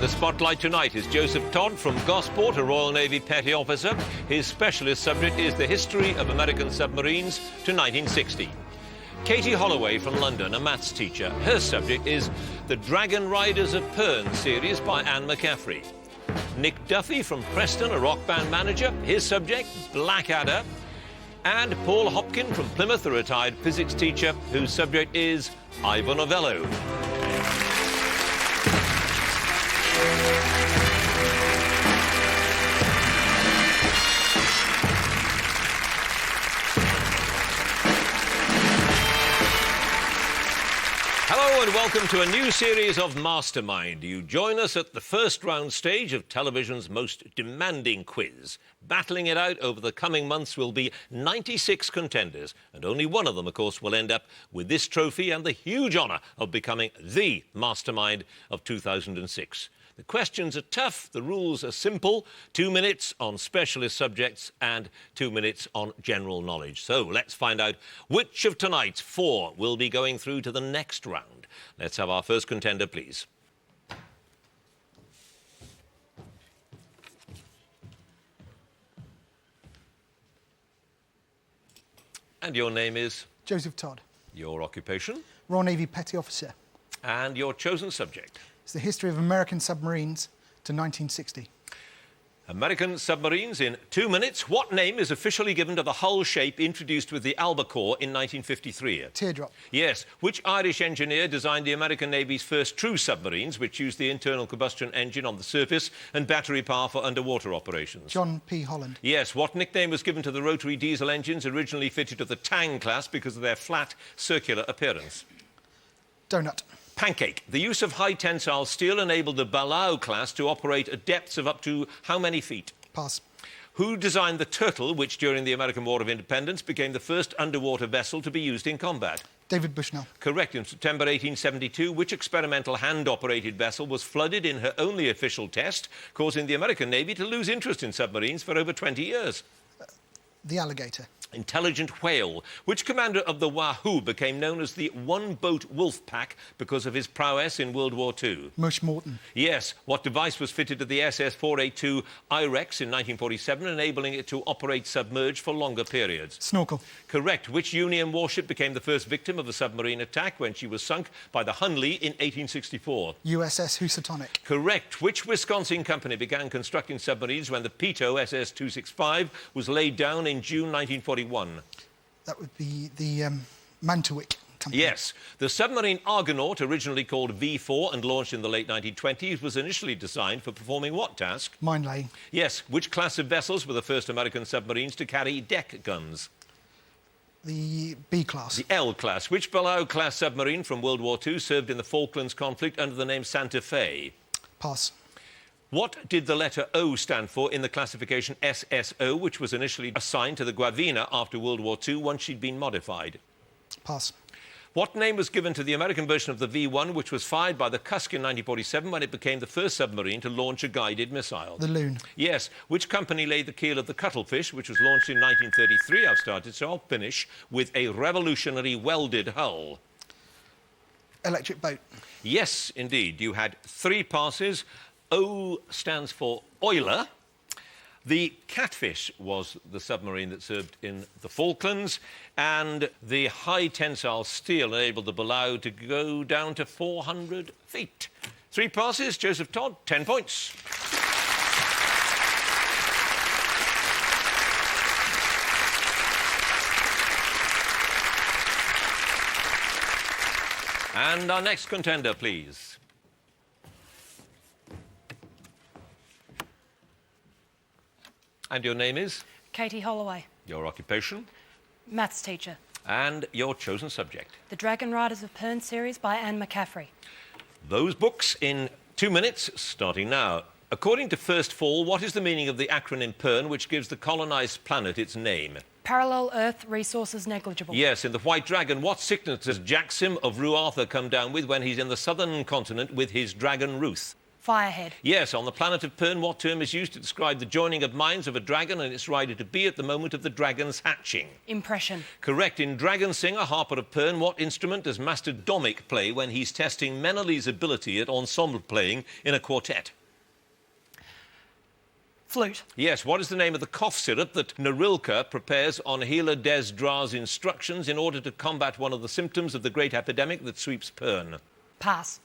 the spotlight tonight is Joseph Todd from Gosport, a Royal Navy Petty Officer. His specialist subject is the history of American submarines to 1960. Katie Holloway from London, a maths teacher. Her subject is the Dragonriders of Pern series by McCaffrey. Nick Duffy from Preston, a rock band manager. His subject, Blackadder. And Paul Hopkin from Plymouth, a retired physics teacher, whose subject is Ivor Novello. Hello and welcome to a new series of Mastermind. You join us at the first round stage of television's most demanding quiz. Battling it out over the coming months will be 96 contenders, and only one of them, of course, will end up with this trophy and the huge honour of becoming the Mastermind of 2006. The questions are tough, the rules are simple. 2 minutes on specialist subjects and 2 minutes on general knowledge. So let's find out which of tonight's 4 will be going through to the next round. Let's have our first contender, please. And your name is? Joseph Todd. Your occupation? Royal Navy Petty Officer. And your chosen subject? It's the history of American submarines to 1960. American submarines in 2 minutes. What name is officially given to the hull shape introduced with the Albacore in 1953? Teardrop. Yes. Which Irish engineer designed the American Navy's first true submarines, which used the internal combustion engine on the surface and battery power for underwater operations? John P. Holland. Yes. What nickname was given to the rotary diesel engines originally fitted to the Tang class because of their flat, circular appearance? Donut. Pancake. The use of high tensile steel enabled the Balao class to operate at depths of up to how many feet? Pass. Who designed the Turtle, which during the American War of Independence became the first underwater vessel to be used in combat? David Bushnell. Correct. In September 1872, which experimental hand-operated vessel was flooded in her only official test, causing the American Navy to lose interest in submarines for over 20 years? The Alligator. Intelligent Whale. Which commander of the Wahoo became known as the one-boat wolf pack because of his prowess in World War II? Mush Morton. Yes. What device was fitted to the SS-482 IREX in 1947, enabling it to operate submerged for longer periods? Snorkel. Correct. Which Union warship became the first victim of a submarine attack when she was sunk by the Hunley in 1864? USS Housatonic. Correct. Which Wisconsin company began constructing submarines when the Peto SS-265 was laid down in June 1941? That would be the Mantowick company. Yes. The submarine Argonaut, originally called V4 and launched in the late 1920s, was initially designed for performing what task? Mine laying. Yes. Which class of vessels were the first American submarines to carry deck guns? The B class. The L class. Which Balao class submarine from World War II served in the Falklands conflict under the name Santa Fe? Pass. What did the letter O stand for in the classification SSO, which was initially assigned to the Guavina after World War II once she'd been modified? Pass. What name was given to the American version of the V1, which was fired by the Cusk in 1947 when it became the first submarine to launch a guided missile? The Loon. Yes. Which company laid the keel of the Cuttlefish, which was launched in 1933? I've started, so I'll finish with a revolutionary welded hull. Electric Boat. Yes, indeed. You had 3 passes. O stands for Oiler. The Catfish was the submarine that served in the Falklands, and the high tensile steel enabled the Balao to go down to 400 feet. 3 passes, Joseph Todd, 10 points. And our next contender, please. And your name is? Katie Holloway. Your occupation? Maths teacher. And your chosen subject? The Dragonriders of Pern series by McCaffrey. Those books in 2 minutes, starting now. According to First Fall, what is the meaning of the acronym Pern, which gives the colonised planet its name? Parallel Earth resources negligible. Yes, in The White Dragon, what sickness does Jacksim of Rue Arthur come down with when he's in the southern continent with his dragon Ruth? Firehead. Yes, on the planet of Pern, what term is used to describe the joining of minds of a dragon and its rider to be at the moment of the dragon's hatching? Impression. Correct. In Dragon Singer, Harper of Pern, what instrument does Master Domic play when he's testing Meneley's ability at ensemble playing in a quartet? Flute. Yes, what is the name of the cough syrup that Narilka prepares on Hela Des Dra's instructions in order to combat one of the symptoms of the great epidemic that sweeps Pern? Pass.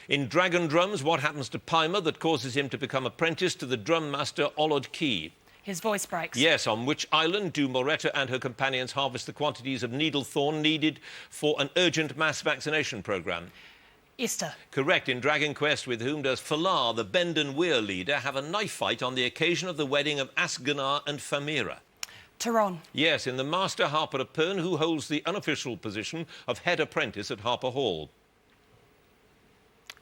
In Dragon Drums, what happens to Pimer that causes him to become apprentice to the drum master Olod Key? His voice breaks. Yes, on which island do Moretta and her companions harvest the quantities of needle thorn needed for an urgent mass vaccination programme? Ister. Correct. In Dragon Quest, with whom does Falar, the Bend and Weir leader, have a knife fight on the occasion of the wedding of Asganar and Famira? Tehran. Yes, in the Master Harper of Pern, who holds the unofficial position of head apprentice at Harper Hall?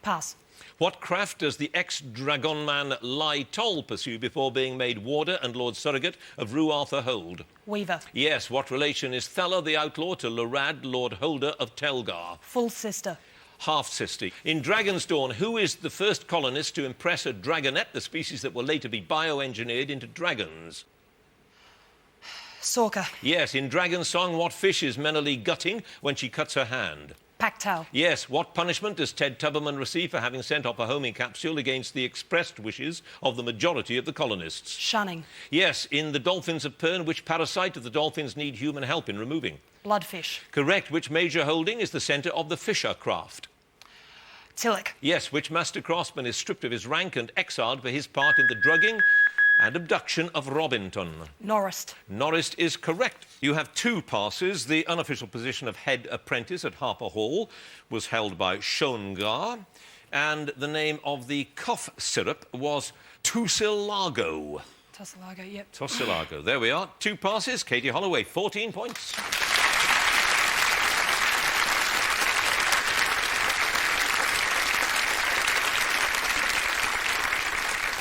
Pass. What craft does the ex-dragonman Lai Toll pursue before being made warder and Lord Surrogate of Rue Arthur Hold? Weaver. Yes, what relation is Thela the Outlaw to Lorad, Lord Holder of Telgar? Full sister. Half-sister. In Dragon's Dawn, who is the first colonist to impress a dragonette, the species that will later be bioengineered into dragons? Sorka. Yes, in Dragon's Song, what fish is Meneley gutting when she cuts her hand? Packtail. Yes, what punishment does Ted Tuberman receive for having sent off a homing capsule against the expressed wishes of the majority of the colonists? Shunning. Yes, in the Dolphins of Pern, which parasite do the dolphins need human help in removing? Bloodfish. Correct. Which major holding is the centre of the Fisher craft? Tillich. Yes, which master craftsman is stripped of his rank and exiled for his part in the drugging and abduction of Robinton? Norrist. Norrist is correct. You have 2 passes. The unofficial position of head apprentice at Harper Hall was held by Shongar, and the name of the cough syrup was Tussilago. Tussilago, yep. Tussilago. There we are. 2 passes. Katie Holloway, 14 points.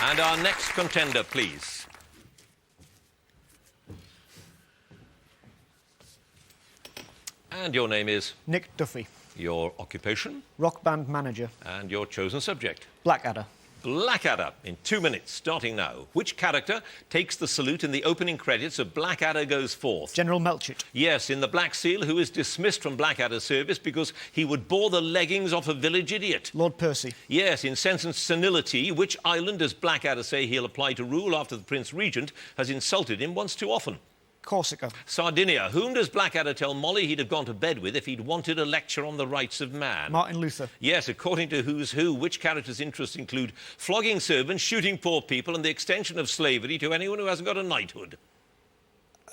And our next contender, please. And your name is? Nick Duffy. Your occupation? Rock band manager. And your chosen subject? Blackadder. Blackadder, in 2 minutes, starting now. Which character takes the salute in the opening credits of Blackadder Goes Forth? General Melchett. Yes, in the Black Seal, who is dismissed from Blackadder's service because he would bore the leggings off a village idiot. Lord Percy. Yes, in Sense and Senility, which island does Blackadder say he'll apply to rule after the Prince Regent has insulted him once too often? Corsica. Sardinia. Whom does Blackadder tell Molly he'd have gone to bed with if he'd wanted a lecture on the rights of man? Martin Luther. Yes, according to Who's Who, which characters' interests include flogging servants, shooting poor people, and the extension of slavery to anyone who hasn't got a knighthood?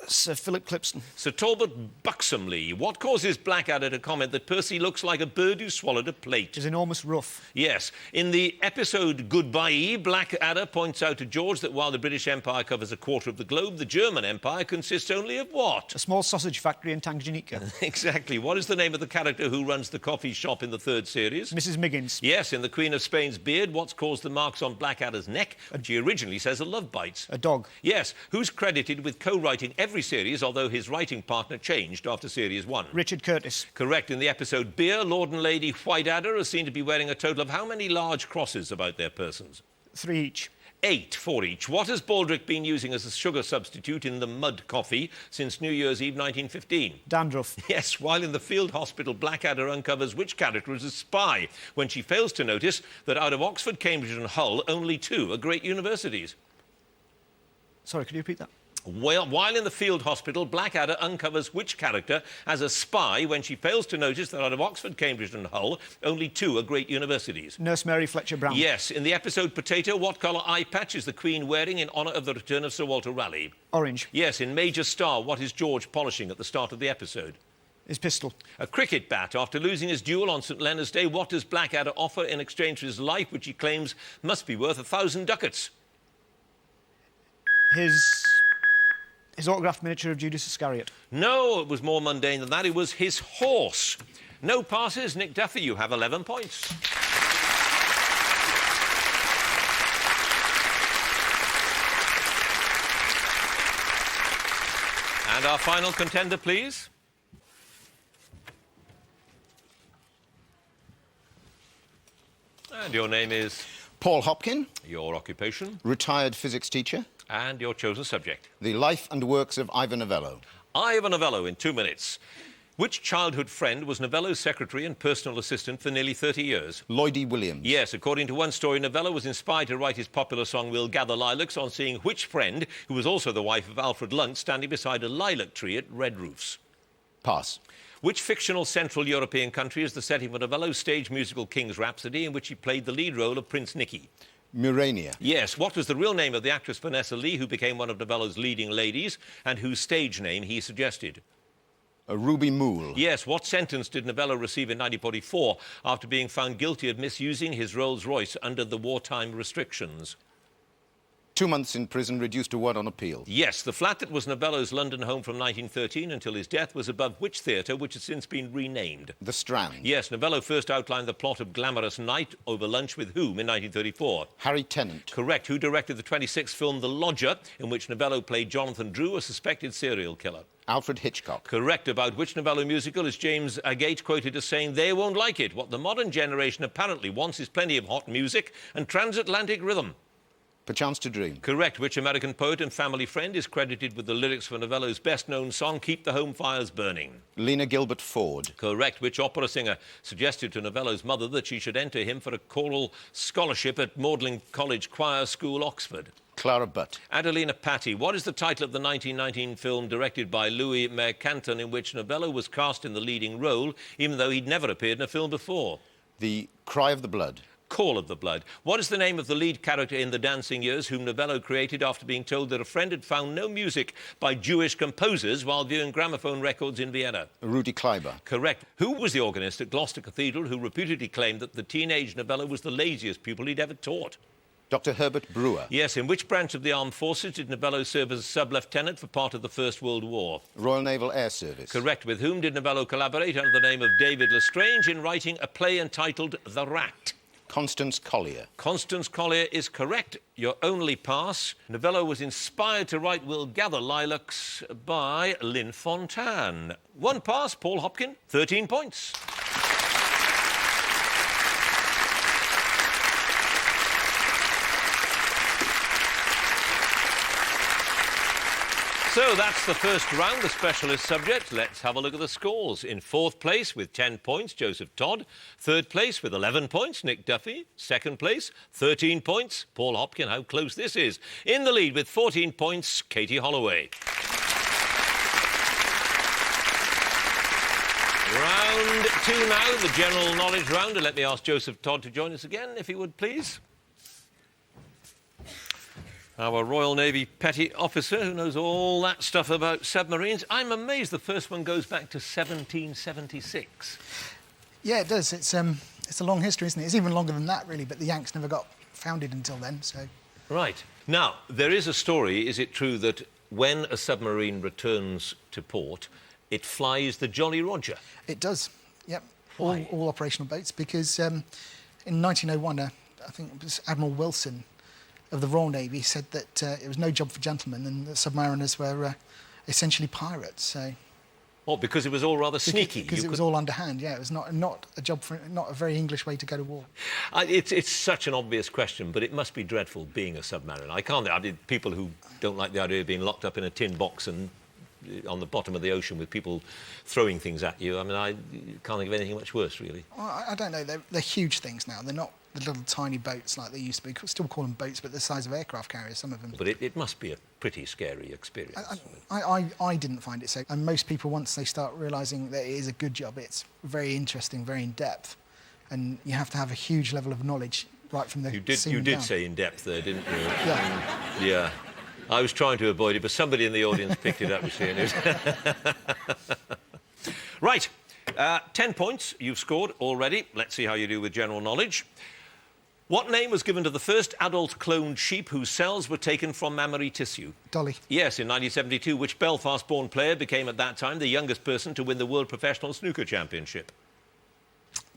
Sir Philip Clipston. Sir Talbot Buxomley. What causes Blackadder to comment that Percy looks like a bird who swallowed a plate? His enormous ruff. Yes. In the episode Goodbye, Blackadder points out to George that while the British Empire covers a quarter of the globe, the German Empire consists only of what? A small sausage factory in Tanganyika. Exactly. What is the name of the character who runs the coffee shop in the 3rd series? Mrs. Miggins. Yes, in The Queen of Spain's Beard, what's caused the marks on Blackadder's neck? She originally says a love bite. A dog. Yes. Who's credited with co-writing every series, although his writing partner changed after Series 1? Richard Curtis. Correct. In the episode Beer, Lord and Lady Whiteadder are seen to be wearing a total of how many large crosses about their persons? 3 each. 8 for each. What has Baldric been using as a sugar substitute in the mud coffee since New Year's Eve 1915? Dandruff. Yes, while in the field hospital, Blackadder uncovers which character is a spy when she fails to notice that out of Oxford, Cambridge and Hull, only 2 are great universities. Sorry, could you repeat that? Well, while in the field hospital, Blackadder uncovers which character as a spy when she fails to notice that out of Oxford, Cambridge and Hull, only 2 are great universities. Nurse Mary Fletcher Brown. Yes. In the episode Potato, what colour eye patch is the Queen wearing in honour of the return of Sir Walter Raleigh? Orange. Yes. In Major Star, what is George polishing at the start of the episode? His pistol. A cricket bat. After losing his duel on St Leonard's Day, what does Blackadder offer in exchange for his life, which he claims must be worth 1,000 ducats? His autographed miniature of Judas Iscariot. No, it was more mundane than that. It was his horse. No passes. Nick Duffy, you have 11 points. And our final contender, please. And your name is? Paul Hopkin, Your occupation retired physics teacher. and your chosen subject. The life and works of Ivor Novello. Ivor Novello in 2 minutes. Which childhood friend was Novello's secretary and personal assistant for nearly 30 years? Lloyd E. Williams. Yes, according to one story, Novello was inspired to write his popular song We'll Gather Lilacs on seeing which friend, who was also the wife of Alfred Lunt, standing beside a lilac tree at Red Roofs. Pass. Which fictional Central European country is the setting for Novello's stage musical King's Rhapsody, in which he played the lead role of Prince Nicky? Murania. Yes, what was the real name of the actress Vanessa Lee, who became one of Novello's leading ladies, and whose stage name he suggested? Ruby Moole. Yes, what sentence did Novello receive in 1944 after being found guilty of misusing his Rolls-Royce under the wartime restrictions? 2 months in prison, reduced to 1 on appeal. Yes, the flat that was Novello's London home from 1913 until his death was above which theatre, which has since been renamed? The Strand. Yes, Novello first outlined the plot of Glamorous Night over lunch with whom in 1934? Harry Tennant. Correct. Who directed the 26th film The Lodger, in which Novello played Jonathan Drew, a suspected serial killer? Alfred Hitchcock. Correct. About which Novello musical is James Agate quoted as saying, "They won't like it. What the modern generation apparently wants is plenty of hot music and transatlantic rhythm." Perchance to Dream. Correct. Which American poet and family friend is credited with the lyrics for Novello's best-known song, Keep the Home Fires Burning? Lena Gilbert Ford. Correct. Which opera singer suggested to Novello's mother that she should enter him for a choral scholarship at Magdalen College Choir School, Oxford? Clara Butt. Adelina Patti. What is the title of the 1919 film directed by Louis Mercanton in which Novello was cast in the leading role, even though he'd never appeared in a film before? The Cry of the Blood. Call of the Blood. What is the name of the lead character in The Dancing Years, whom Novello created after being told that a friend had found no music by Jewish composers while viewing gramophone records in Vienna? Rudy Kleiber. Correct. Who was the organist at Gloucester Cathedral who reputedly claimed that the teenage Novello was the laziest pupil he'd ever taught? Dr. Herbert Brewer. Yes, in which branch of the armed forces did Novello serve as a sub-lieutenant for part of the First World War? Royal Naval Air Service. Correct. With whom did Novello collaborate under the name of David Lestrange in writing a play entitled The Rat? Constance Collier. Constance Collier is correct. Your only pass. Novello was inspired to write We'll Gather Lilacs by Lynn Fontanne. 1 pass, Paul Hopkin, 13 points. So that's the first round, the specialist subject. Let's have a look at the scores. In 4th place with 10 points, Joseph Todd. 3rd place with 11 points, Nick Duffy. 2nd place, 13 points, Paul Hopkin. How close this is. In the lead with 14 points, Katie Holloway. Round 2 now, the general knowledge round. And let me ask Joseph Todd to join us again, if he would, please. Our Royal Navy petty officer who knows all that stuff about submarines. I'm amazed the first one goes back to 1776. Yeah, it does. It's a long history, isn't it? It's even longer than that, really, but the Yanks never got founded until then, so... Right. Now, there is a story, is it true, that when a submarine returns to port, it flies the Jolly Roger? It does, yep. Why? All operational boats, because in 1901, I think it was Admiral Wilson of the Royal Navy said that it was no job for gentlemen and that submariners were essentially pirates, so... Oh, because it was all rather sneaky. Because it was all underhand, yeah. It was not a job for... not a very English way to go to war. It's such an obvious question, but it must be dreadful being a submariner. I mean, people who don't like the idea of being locked up in a tin box and on the bottom of the ocean with people throwing things at you. I mean, I can't think of anything much worse, really. Well, I don't know. They're huge things now. They're not the little tiny boats like they used to be. We still call them boats, but the size of aircraft carriers, some of them. But it must be a pretty scary experience. I didn't find it so. And most people, once they start realising that it is a good job, it's very interesting, very in-depth. And you have to have a huge level of knowledge right from the You seaman did down. say in-depth there, didn't you? Yeah. Yeah. I was trying to avoid it, but somebody in the audience picked it up, you see. Right. 10 points you've scored already. Let's see how you do with general knowledge. What name was given to the first adult cloned sheep whose cells were taken from mammary tissue? Dolly. Yes, in 1972, which Belfast-born player became at that time the youngest person to win the World Professional Snooker Championship?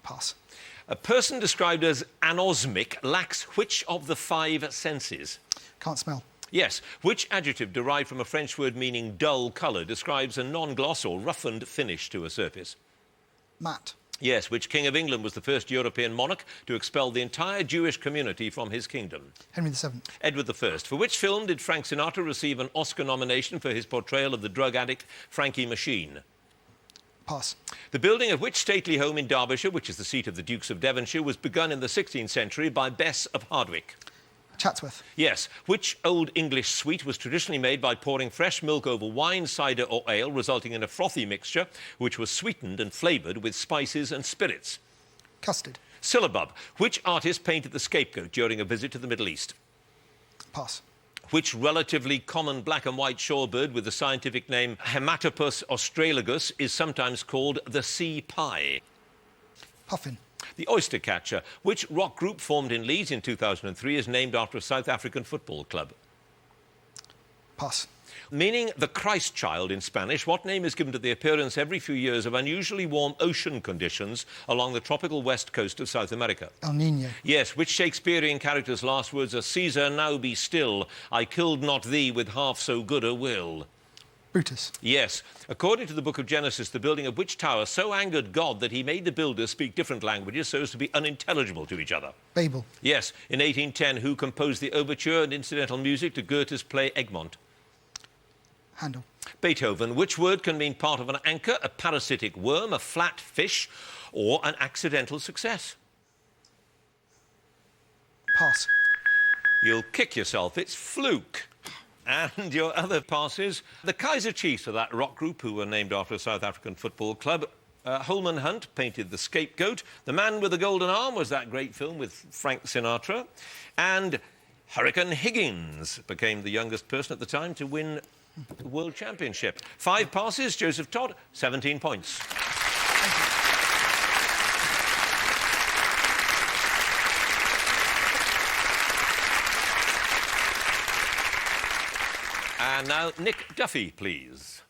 Pass. A person described as anosmic lacks which of the 5 senses? Can't smell. Yes. Which adjective derived from a French word meaning dull colour describes a non-gloss or roughened finish to a surface? Matte. Yes, which King of England was the first European monarch to expel the entire Jewish community from his kingdom? Henry VII. Edward I. For which film did Frank Sinatra receive an Oscar nomination for his portrayal of the drug addict Frankie Machine? Pass. The building of which stately home in Derbyshire, which is the seat of the Dukes of Devonshire, was begun in the 16th century by Bess of Hardwick? Chatsworth. Yes. Which Old English sweet was traditionally made by pouring fresh milk over wine, cider or ale, resulting in a frothy mixture, which was sweetened and flavoured with spices and spirits? Custard. Syllabub. Which artist painted the scapegoat during a visit to the Middle East? Pass. Which relatively common black and white shorebird with the scientific name Hematopus australagus is sometimes called the sea pie? Puffin. The oyster catcher. Which rock group formed in Leeds in 2003 is named after a South African football club? Pass. Meaning the Christ child in Spanish, what name is given to the appearance every few years of unusually warm ocean conditions along the tropical west coast of South America? El Nino. Yes, which Shakespearean character's last words are, Caesar, now be still, I killed not thee with half so good a will? Brutus. Yes. According to the book of Genesis, the building of which tower so angered God that he made the builders speak different languages so as to be unintelligible to each other? Babel. Yes. In 1810, who composed the overture and incidental music to Goethe's play Egmont? Handel. Beethoven. Which word can mean part of an anchor, a parasitic worm, a flat fish, or an accidental success? Pass. You'll kick yourself. It's fluke. And your other passes, the Kaiser Chiefs of that rock group who were named after a South African football club. Holman Hunt painted The Scapegoat. The Man with the Golden Arm was that great film with Frank Sinatra. And Hurricane Higgins became the youngest person at the time to win the World Championship. 5 passes, Joseph Todd, 17 points. And now, Nick Duffy, please.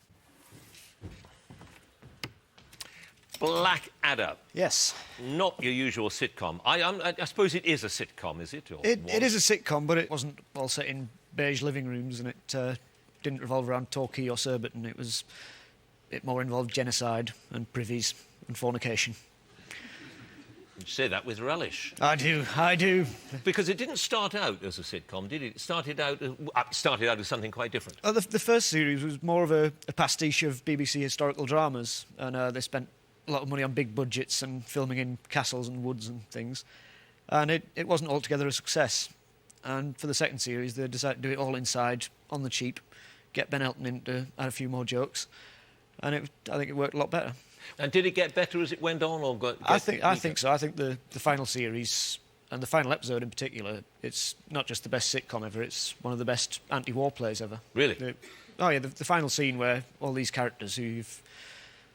Blackadder. Yes. Not your usual sitcom. I suppose it is a sitcom, is it? Or It is a sitcom, but it wasn't all set in beige living rooms, and it didn't revolve around Torquay or Surbiton. It more involved genocide and privies and fornication. You say that with relish. I do. Because it didn't start out as a sitcom, did it? It started out as something quite different. The first series was more of a pastiche of BBC historical dramas, and they spent a lot of money on big budgets and filming in castles and woods and things. And it wasn't altogether a success. And for the second series, they decided to do it all inside, on the cheap, get Ben Elton in to add a few more jokes, and I think it worked a lot better. And did it get better as it went on, or I think so. I think the final series, and the final episode in particular, it's not just the best sitcom ever, it's one of the best anti-war plays ever. Really? The final scene where all these characters who you've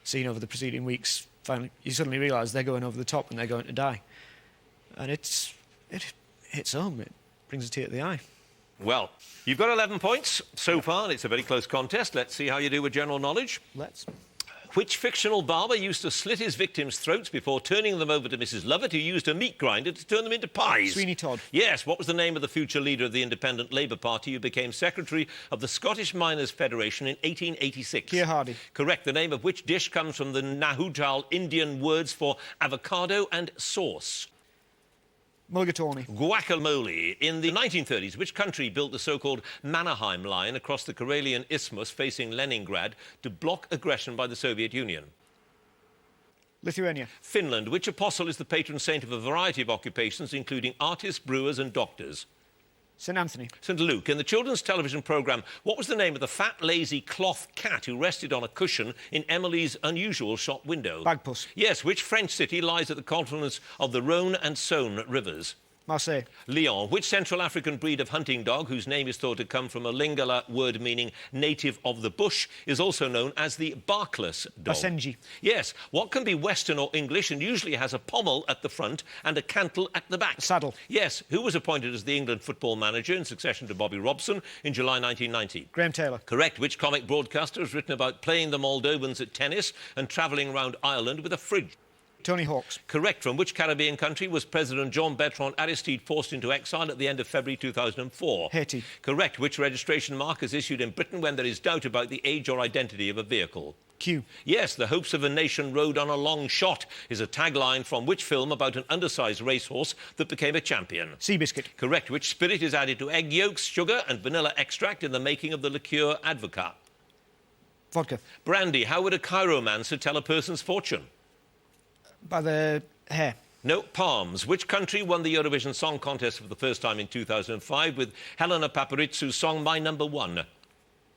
seen over the preceding weeks, finally, you suddenly realise they're going over the top and they're going to die. And it hits home. It brings a tear to the eye. Well, you've got 11 points so far. It's a very close contest. Let's see how you do with general knowledge. Let's. Which fictional barber used to slit his victims' throats before turning them over to Mrs. Lovett, who used a meat grinder to turn them into pies? Sweeney Todd. Yes. What was the name of the future leader of the Independent Labour Party who became secretary of the Scottish Miners' Federation in 1886? Keir Hardie. Correct. The name of which dish comes from the Nahujal Indian words for avocado and sauce? Mulligatawny. Guacamole. In the 1930s, which country built the so-called Mannerheim Line across the Karelian Isthmus facing Leningrad to block aggression by the Soviet Union? Lithuania. Finland. Which apostle is the patron saint of a variety of occupations, including artists, brewers and doctors? St Anthony. St Luke. In the children's television programme, what was the name of the fat, lazy cloth cat who rested on a cushion in Emily's unusual shop window? Bagpuss. Yes. Which French city lies at the confluence of the Rhône and Saône rivers? Marseille. Lyon. Which Central African breed of hunting dog, whose name is thought to come from a Lingala word meaning native of the bush, is also known as the barkless dog? Basenji. Yes. What can be Western or English and usually has a pommel at the front and a cantle at the back? Saddle. Yes. Who was appointed as the England football manager in succession to Bobby Robson in July 1990? Graham Taylor. Correct. Which comic broadcaster has written about playing the Moldovans at tennis and travelling around Ireland with a fridge? Tony Hawks. Correct. From which Caribbean country was President John Bertrand Aristide forced into exile at the end of February 2004? Haiti. Correct. Which registration mark is issued in Britain when there is doubt about the age or identity of a vehicle? Q. Yes, the hopes of a nation rode on a long shot is a tagline from which film about an undersized racehorse that became a champion? Seabiscuit. Correct. Which spirit is added to egg yolks, sugar and vanilla extract in the making of the liqueur Advocat? Vodka. Brandy. How would a chiromancer tell a person's fortune? By the hair. No, palms. Which country won the Eurovision Song Contest for the first time in 2005 with Helena Paparizou's song My Number One?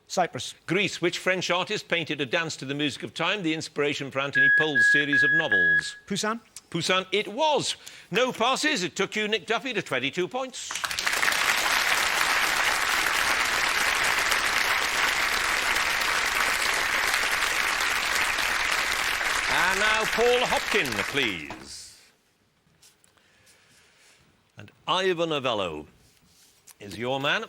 Cyprus. Greece. Which French artist painted a dance to the music of time, the inspiration for Anthony Pole's series of novels? Poussin. Poussin it was. No passes. It took you, Nick Duffy, to 22 points. And now Paul Hopkin, please. And Ivor Novello is your man.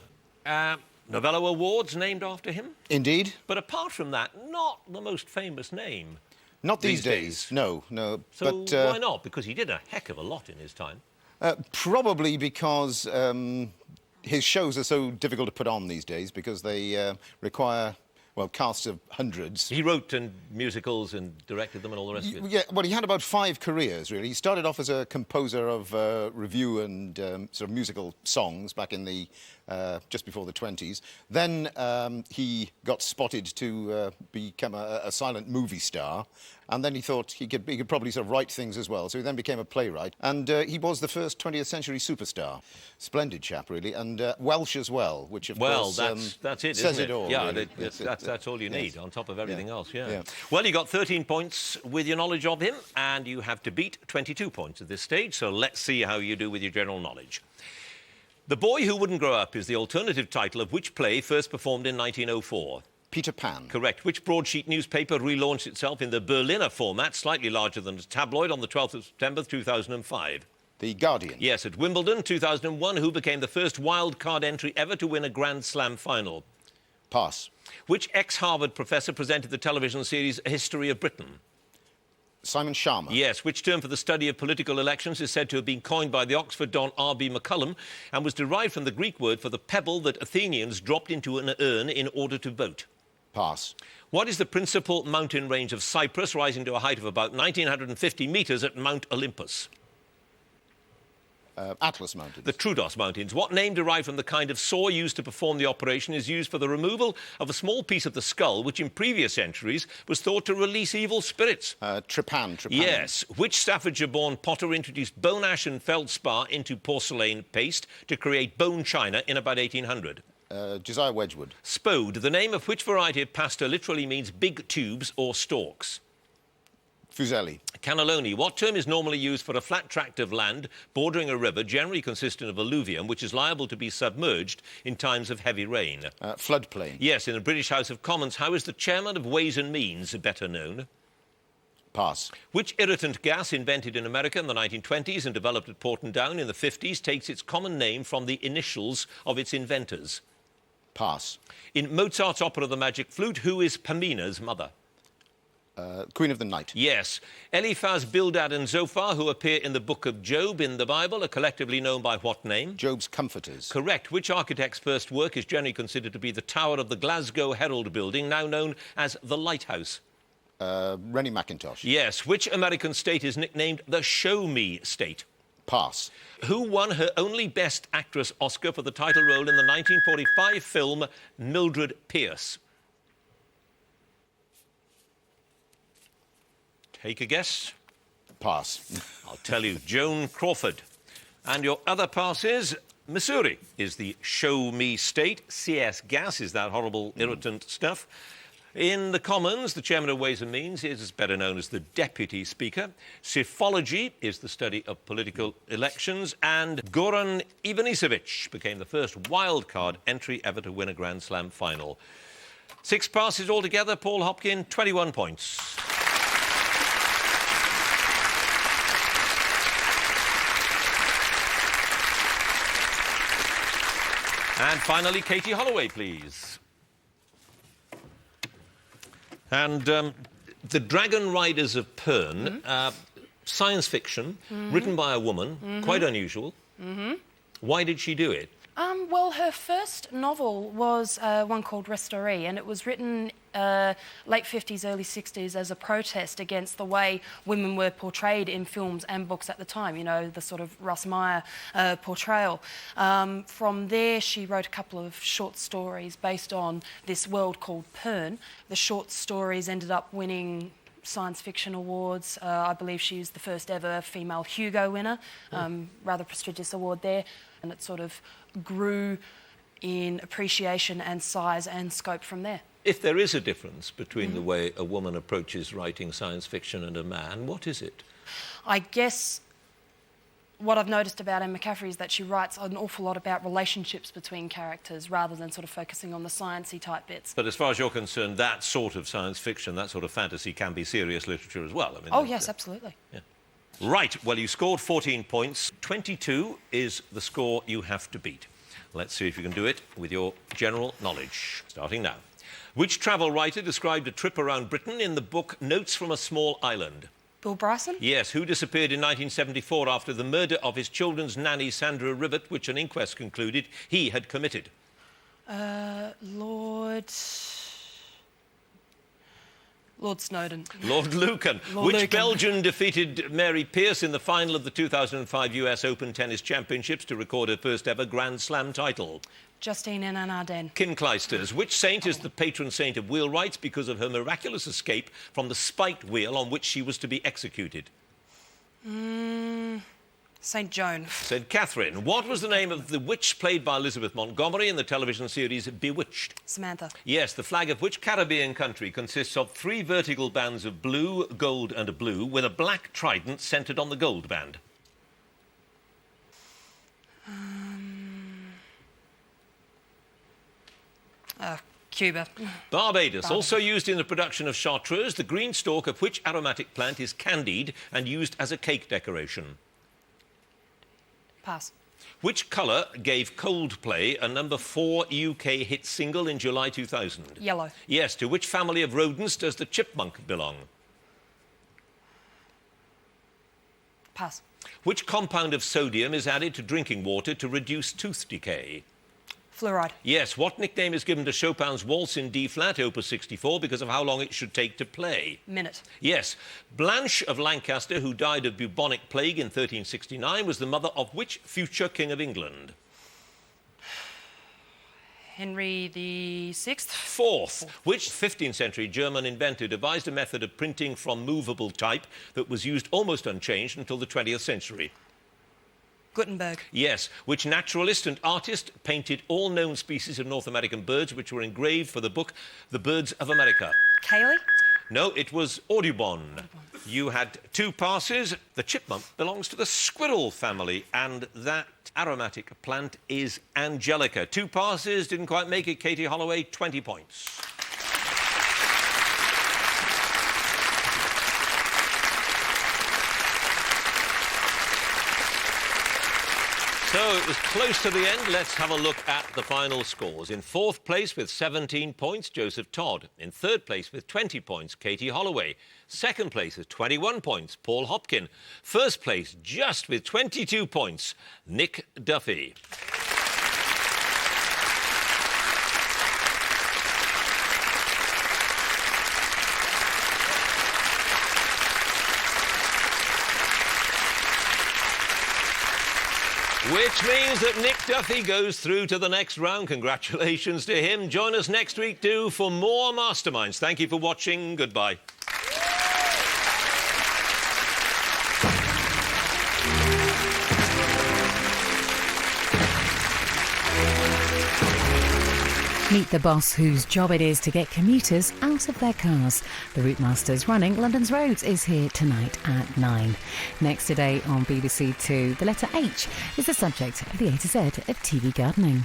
Novello Awards named after him. Indeed. But apart from that, not the most famous name. Not these days. No, no. So but, why not? Because he did a heck of a lot in his time. Probably because his shows are so difficult to put on these days because they require, well, casts of hundreds. He wrote and musicals and directed them and all the rest of it. Yeah, well, he had about 5 careers, really. He started off as a composer of revue and sort of musical songs back in the just before the 20s. Then he got spotted to become a silent movie star, and then he thought he could probably sort of write things as well. So he then became a playwright, and he was the first 20th century superstar. Splendid chap, really, and Welsh as well, which of course that's it, says isn't it all. Yeah, really. that's all you need on top of everything else. Yeah. Yeah. Well, you got 13 points with your knowledge of him, and you have to beat 22 points at this stage. So let's see how you do with your general knowledge. The Boy Who Wouldn't Grow Up is the alternative title of which play first performed in 1904? Peter Pan. Correct. Which broadsheet newspaper relaunched itself in the Berliner format, slightly larger than a tabloid, on the 12th of September 2005? The Guardian. Yes, at Wimbledon 2001, who became the first wild card entry ever to win a Grand Slam final? Pass. Which ex-Harvard professor presented the television series A History of Britain? Simon Sharma. Yes. Which term for the study of political elections is said to have been coined by the Oxford Don R.B. McCullum and was derived from the Greek word for the pebble that Athenians dropped into an urn in order to vote? Pass. What is the principal mountain range of Cyprus, rising to a height of about 1,950 metres at Mount Olympus? Atlas Mountains. The Troodos Mountains. What name derived from the kind of saw used to perform the operation is used for the removal of a small piece of the skull, which in previous centuries was thought to release evil spirits? Trepan. Yes. Which Staffordshire-born potter introduced bone ash and feldspar into porcelain paste to create bone china in about 1800? Josiah Wedgwood. Spode. The name of which variety of pasta literally means big tubes or stalks? Fuseli. Cannelloni. What term is normally used for a flat tract of land bordering a river, generally consisting of alluvium, which is liable to be submerged in times of heavy rain? Floodplain. Yes, in the British House of Commons, how is the chairman of Ways and Means better known? Pass. Which irritant gas invented in America in the 1920s and developed at Porton Down in the 50s takes its common name from the initials of its inventors? Pass. In Mozart's opera The Magic Flute, who is Pamina's mother? Queen of the Night. Yes. Eliphaz, Bildad and Zophar, who appear in the book of Job in the Bible, are collectively known by what name? Job's Comforters. Correct. Which architect's first work is generally considered to be the tower of the Glasgow Herald building, now known as the Lighthouse? Rennie McIntosh. Yes. Which American state is nicknamed the Show Me State? Pass. Who won her only Best Actress Oscar for the title role in the 1945 film Mildred Pierce? Take a guess. Pass. I'll tell you, Joan Crawford. And your other pass is Missouri is the show me state. CS gas is that horrible irritant stuff. In the Commons, the chairman of Ways and Means is better known as the deputy speaker. Psephology is the study of political elections. And Goran Ivanisevic became the first wild-card entry ever to win a Grand Slam final. 6 passes altogether. Paul Hopkin, 21 points. And finally, Katie Holloway, please. And the Dragonriders of Pern, science fiction, written by a woman, quite unusual. Why did she do it? Well, her first novel was one called Restoree, and it was written late 50s, early 60s as a protest against the way women were portrayed in films and books at the time, you know, the sort of Russ Meyer portrayal. From there, she wrote a couple of short stories based on this world called Pern. The short stories ended up winning science fiction awards. I believe she was the first ever female Hugo winner, rather prestigious award there, and it sort of grew in appreciation and size and scope from there. If there is a difference between the way a woman approaches writing science fiction and a man, what is it? I guess what I've noticed about Anne McCaffrey is that she writes an awful lot about relationships between characters rather than sort of focusing on the sciencey type bits. But as far as you're concerned, that sort of science fiction, that sort of fantasy can be serious literature as well. I mean, Oh, yes, absolutely. Yeah. Right, well, you scored 14 points. 22 is the score you have to beat. Let's see if you can do it with your general knowledge. Starting now. Which travel writer described a trip around Britain in the book Notes from a Small Island? Bill Bryson? Yes, who disappeared in 1974 after the murder of his children's nanny, Sandra Rivet, which an inquest concluded he had committed? Lord Snowden. Lord Lucan. Lord Which Lucan. Belgian defeated Mary Pierce in the final of the 2005 US Open Tennis Championships to record her first ever Grand Slam title? Justine Henin Arden. Kim Clijsters. Which saint is the patron saint of wheelwrights because of her miraculous escape from the spiked wheel on which she was to be executed? St. Joan. Said Catherine. What was the name of the witch played by Elizabeth Montgomery in the television series Bewitched? Samantha. Yes, the flag of which Caribbean country consists of 3 vertical bands of blue, gold and blue with a black trident centred on the gold band? Cuba. Barbados. Also used in the production of chartreuse, the green stalk of which aromatic plant is candied and used as a cake decoration? Pass. Which colour gave Coldplay a number 4 UK hit single in July 2000? Yellow. Yes, to which family of rodents does the chipmunk belong? Pass. Which compound of sodium is added to drinking water to reduce tooth decay? Fluoride. Yes, what nickname is given to Chopin's Waltz in D-flat, Opus 64, because of how long it should take to play? Minute. Yes, Blanche of Lancaster, who died of bubonic plague in 1369, was the mother of which future King of England? Henry the Sixth. Fourth, which 15th century German inventor devised a method of printing from movable type that was used almost unchanged until the 20th century? Gutenberg. Yes, which naturalist and artist painted all known species of North American birds which were engraved for the book The Birds of America? Cayley. No, it was Audubon. You had 2 passes. The chipmunk belongs to the squirrel family, and that aromatic plant is Angelica. 2 passes, didn't quite make it. Katie Holloway, 20 points. So it was close to the end. Let's have a look at the final scores. In 4th place with 17 points, Joseph Todd. In 3rd place with 20 points, Katie Holloway. 2nd place with 21 points, Paul Hopkin. 1st place, just with 22 points, Nick Duffy. Which means that Nick Duffy goes through to the next round. Congratulations to him. Join us next week, too, for more Masterminds. Thank you for watching. Goodbye. Meet the boss whose job it is to get commuters out of their cars. The Route Masters running London's roads is here tonight at 9. Next today on BBC Two, the letter H is the subject of the A to Z of TV gardening.